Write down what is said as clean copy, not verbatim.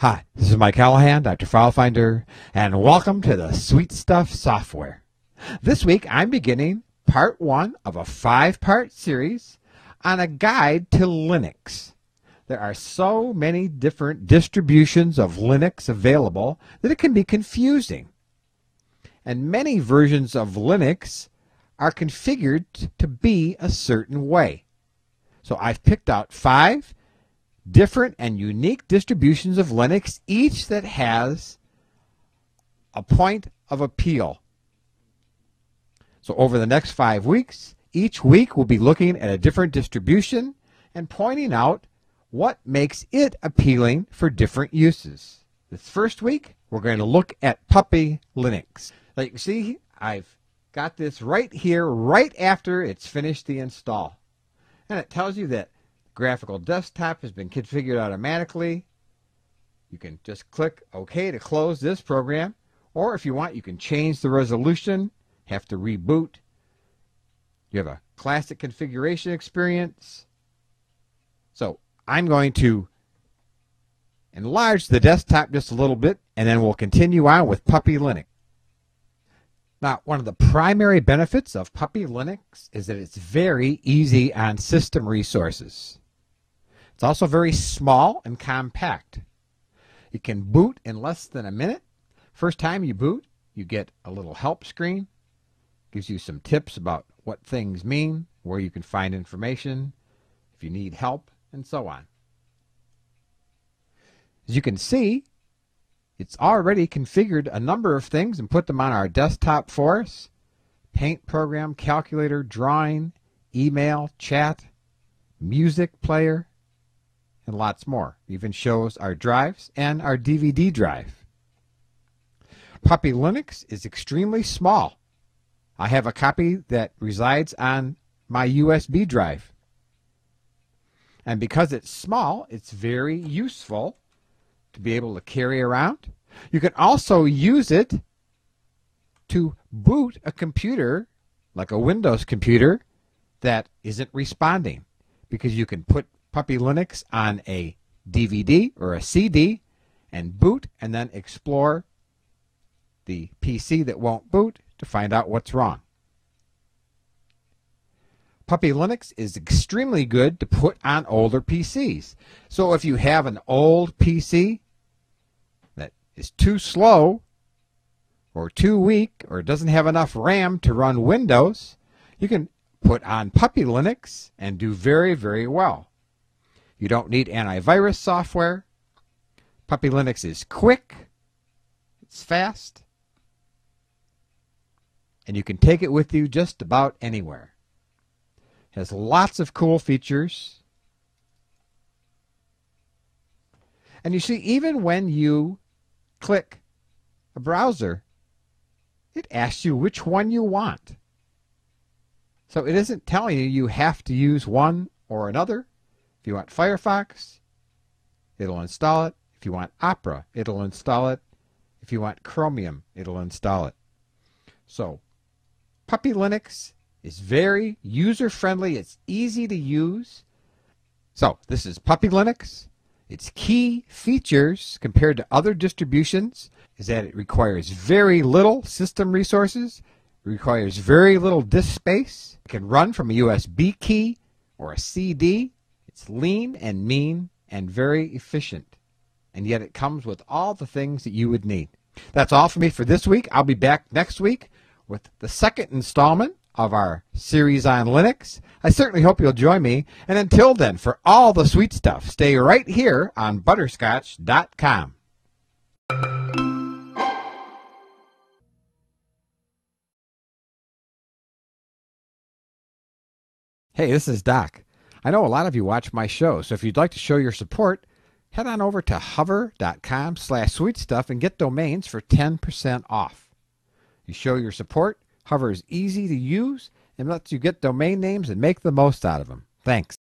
Hi, this is Mike Callahan, Dr. FileFinder, and welcome to the Sweet Stuff Software. This week I'm beginning part 1 of a 5-part series on a guide to Linux. There are so many different distributions of Linux available that it can be confusing. And many versions of Linux are configured to be a certain way. So I've picked out 5 different and unique distributions of Linux, each that has a point of appeal. So over the next 5 weeks, each week we'll be looking at a different distribution and pointing out what makes it appealing for different uses. This first week, we're going to look at Puppy Linux. Like you can see, I've got this right here, right after it's finished the install. And it tells you that graphical desktop has been configured automatically. You can just click OK to close this program, or if you want, you can change the resolution, have to reboot. You have a classic configuration experience. So I'm going to enlarge the desktop just a little bit, and then we'll continue on with Puppy Linux. Now, one of the primary benefits of Puppy Linux is that it's very easy on system resources. It's also very small and compact. It can boot in less than a minute. First time you boot, you get a little help screen. Gives you some tips about what things mean, where you can find information, if you need help, and so on. As you can see, it's already configured a number of things and put them on our desktop for us. Paint program, calculator, drawing, email, chat, music player, and lots more. It even shows our drives and our DVD drive. Puppy Linux is extremely small. I have a copy that resides on my USB drive. And because it's small, it's very useful to be able to carry around. You can also use it to boot a computer, like a Windows computer, that isn't responding, because you can put Puppy Linux on a DVD or a CD and boot, and then explore the PC that won't boot to find out what's wrong. Puppy Linux is extremely good to put on older PCs. So if you have an old PC that is too slow or too weak or doesn't have enough RAM to run Windows, you can put on Puppy Linux and do very, very well. You don't need antivirus software. Puppy Linux is quick, it's fast, and you can take it with you just about anywhere. It has lots of cool features. And you see, even when you click a browser, it asks you which one you want. So it isn't telling you you have to use one or another. If you want Firefox, it'll install it. If you want Opera, it'll install it. If you want Chromium, it'll install it. So Puppy Linux is very user-friendly. It's easy to use. So this is Puppy Linux. Its key features compared to other distributions is that it requires very little system resources, requires very little disk space. It can run from a USB key or a CD. It's lean and mean and very efficient. And yet it comes with all the things that you would need. That's all for me for this week. I'll be back next week with the second installment of our series on Linux. I certainly hope you'll join me. And until then, for all the sweet stuff, stay right here on butterscotch.com. Hey, this is Doc. I know a lot of you watch my show, so if you'd like to show your support, head on over to hover.com/sweetstuff and get domains for 10% off. You show your support. Hover is easy to use and lets you get domain names and make the most out of them. Thanks.